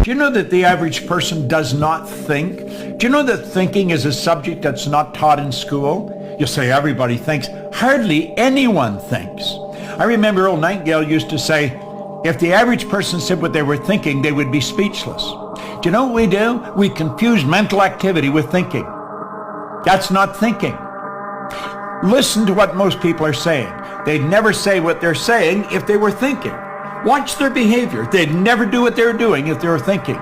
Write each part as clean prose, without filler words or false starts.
Do you know that the average person does not think? Do you know that thinking is a subject that's not taught in school? You say everybody thinks. Hardly anyone thinks. I remember old Nightingale used to say, if the average person said what they were thinking, they would be speechless. Do you know what we do? We confuse mental activity with thinking. That's not thinking. Listen to what most people are saying. They'd never say what they're saying if they were thinking. Watch their behavior. They'd never do what they're doing if they were thinking.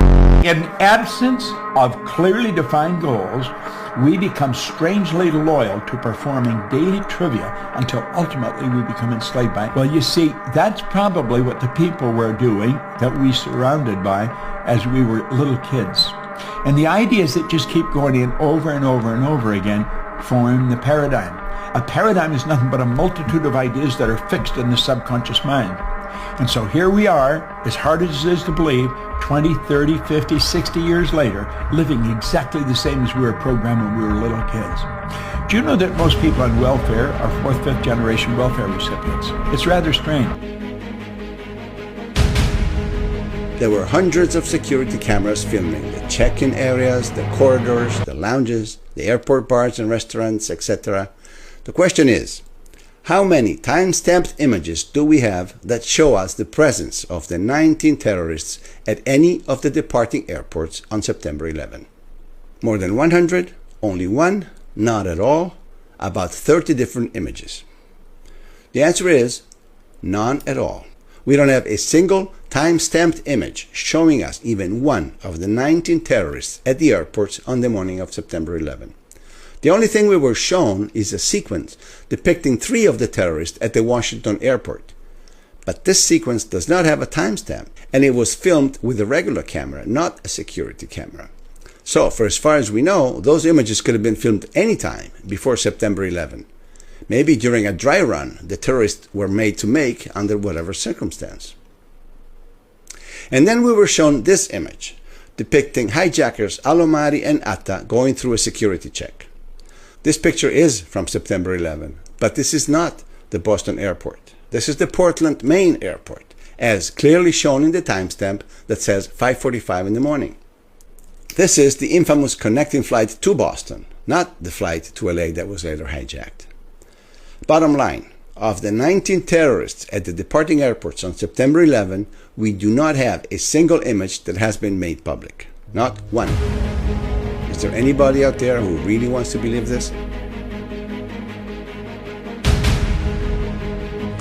In absence of clearly defined goals, we become strangely loyal to performing daily trivia until ultimately we become enslaved by it. Well, you see, that's probably what the people were doing that we surrounded by as we were little kids. And the ideas that just keep going in over and over and over again form the paradigm. A paradigm is nothing but a multitude of ideas that are fixed in the subconscious mind. And so here we are, as hard as it is to believe, 20, 30, 50, 60 years later, living exactly the same as we were programmed when we were little kids. Do you know that most people on welfare are fourth, fifth generation welfare recipients? It's rather strange. There were hundreds of security cameras filming the check-in areas, the corridors, the lounges, the airport bars and restaurants, etc. The question is, how many time-stamped images do we have that show us the presence of the 19 terrorists at any of the departing airports on September 11? More than 100? Only one? Not at all? About 30 different images. The answer is none at all. We don't have a single time-stamped image showing us even one of the 19 terrorists at the airports on the morning of September 11. The only thing we were shown is a sequence depicting 3 of the terrorists at the Washington airport. But this sequence does not have a timestamp, and it was filmed with a regular camera, not a security camera. So, for as far as we know, those images could have been filmed anytime before September 11. Maybe during a dry run the terrorists were made to make under whatever circumstance. And then we were shown this image, depicting hijackers Alomari and Atta going through a security check. This picture is from September 11, but this is not the Boston airport. This is the Portland, Maine airport, as clearly shown in the timestamp that says 5:45 in the morning. This is the infamous connecting flight to Boston, not the flight to LA that was later hijacked. Bottom line, of the 19 terrorists at the departing airports on September 11, we do not have a single image that has been made public. Not one. Is there anybody out there who really wants to believe this?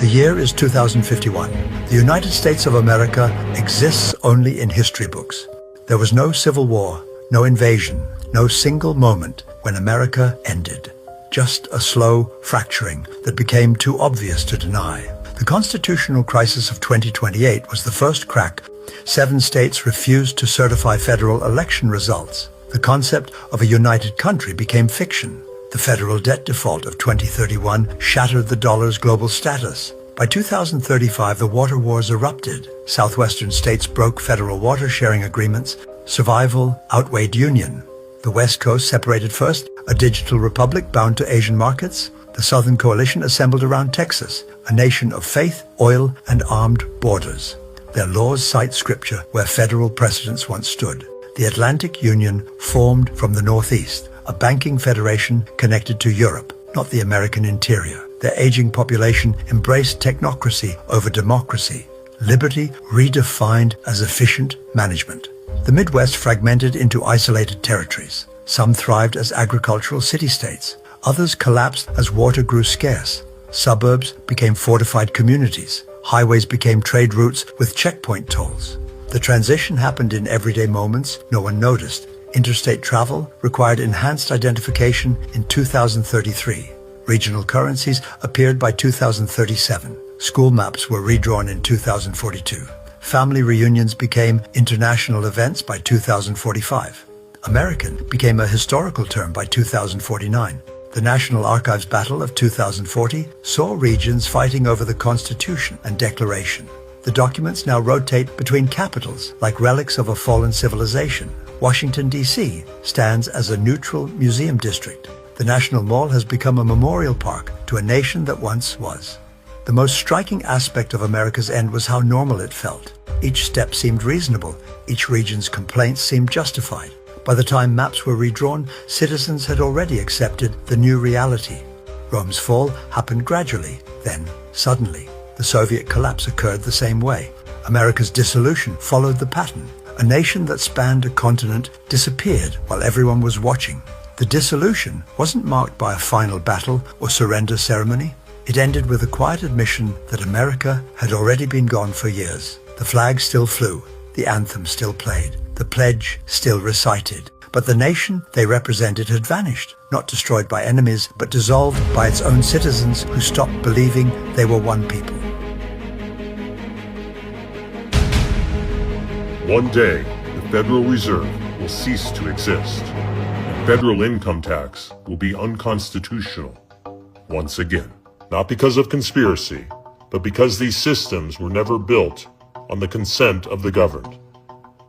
The year is 2051. The United States of America exists only in history books. There was no civil war, no invasion, no single moment when America ended. Just a slow fracturing that became too obvious to deny. The constitutional crisis of 2028 was the first crack. 7 states refused to certify federal election results. The concept of a united country became fiction. The federal debt default of 2031 shattered the dollar's global status. By 2035, the water wars erupted. Southwestern states broke federal water sharing agreements. Survival outweighed union. The West Coast separated first, a digital republic bound to Asian markets. The Southern Coalition assembled around Texas, a nation of faith, oil, and armed borders. Their laws cite scripture where federal precedents once stood. The Atlantic Union formed from the Northeast, a banking federation connected to Europe, not the American interior. Their aging population embraced technocracy over democracy, liberty redefined as efficient management. The Midwest fragmented into isolated territories. Some thrived as agricultural city-states. Others collapsed as water grew scarce. Suburbs became fortified communities. Highways became trade routes with checkpoint tolls. The transition happened in everyday moments no one noticed. Interstate travel required enhanced identification in 2033. Regional currencies appeared by 2037. School maps were redrawn in 2042. Family reunions became international events by 2045. American became a historical term by 2049. The National Archives Battle of 2040 saw regions fighting over the Constitution and Declaration. The documents now rotate between capitals like relics of a fallen civilization. Washington, D.C. stands as a neutral museum district. The National Mall has become a memorial park to a nation that once was. The most striking aspect of America's end was how normal it felt. Each step seemed reasonable. Each region's complaints seemed justified. By the time maps were redrawn, citizens had already accepted the new reality. Rome's fall happened gradually, then suddenly. The Soviet collapse occurred the same way. America's dissolution followed the pattern. A nation that spanned a continent disappeared while everyone was watching. The dissolution wasn't marked by a final battle or surrender ceremony. It ended with a quiet admission that America had already been gone for years. The flag still flew, the anthem still played, the pledge still recited. But the nation they represented had vanished, not destroyed by enemies, but dissolved by its own citizens who stopped believing they were one people. One day, the Federal Reserve will cease to exist. The federal income tax will be unconstitutional once again. Not because of conspiracy, but because these systems were never built on the consent of the governed.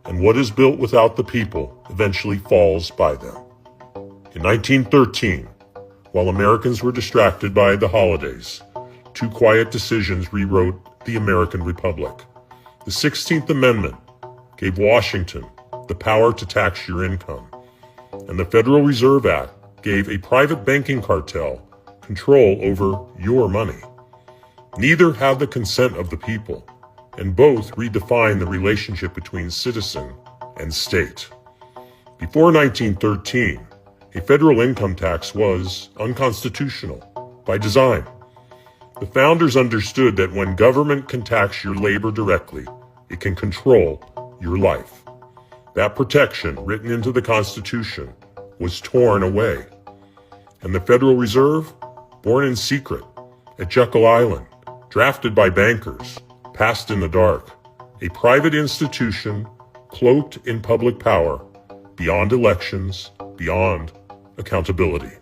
And what is built without the people eventually falls by them. In 1913, while Americans were distracted by the holidays, two quiet decisions rewrote the American Republic. The 16th Amendment gave Washington the power to tax your income, and the Federal Reserve Act gave a private banking cartel control over your money. Neither had the consent of the people, and both redefined the relationship between citizen and state. Before 1913, a federal income tax was unconstitutional by design. The founders understood that when government can tax your labor directly, it can control your life. That protection, written into the Constitution, was torn away. And the Federal Reserve, born in secret at Jekyll Island, drafted by bankers, passed in the dark, a private institution cloaked in public power, beyond elections, beyond accountability.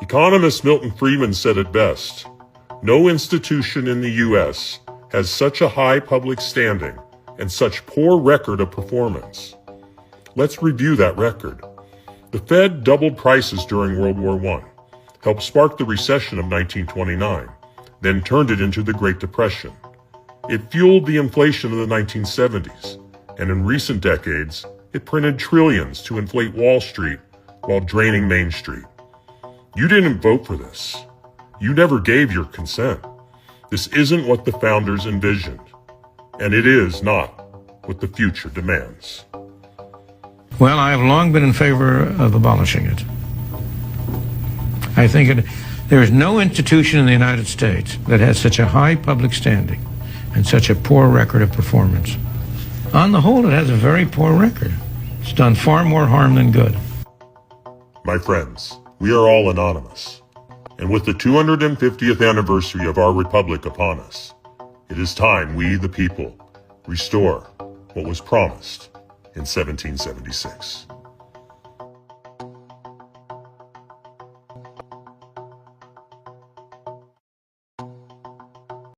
Economist Milton Friedman said it best, "No institution in the U.S. has such a high public standing and such poor record of performance." Let's review that record. The Fed doubled prices during World War I, helped spark the recession of 1929, then turned it into the Great Depression. It fueled the inflation of the 1970s, and in recent decades, it printed trillions to inflate Wall Street while draining Main Street. You didn't vote for this. You never gave your consent. This isn't what the founders envisioned, and it is not what the future demands. Well, I have long been in favor of abolishing it. I think there is no institution in the United States that has such a high public standing and such a poor record of performance. On the whole, it has a very poor record. It's done far more harm than good. My friends, we are all anonymous. And with the 250th anniversary of our republic upon us, it is time we, the people, restore what was promised in 1776.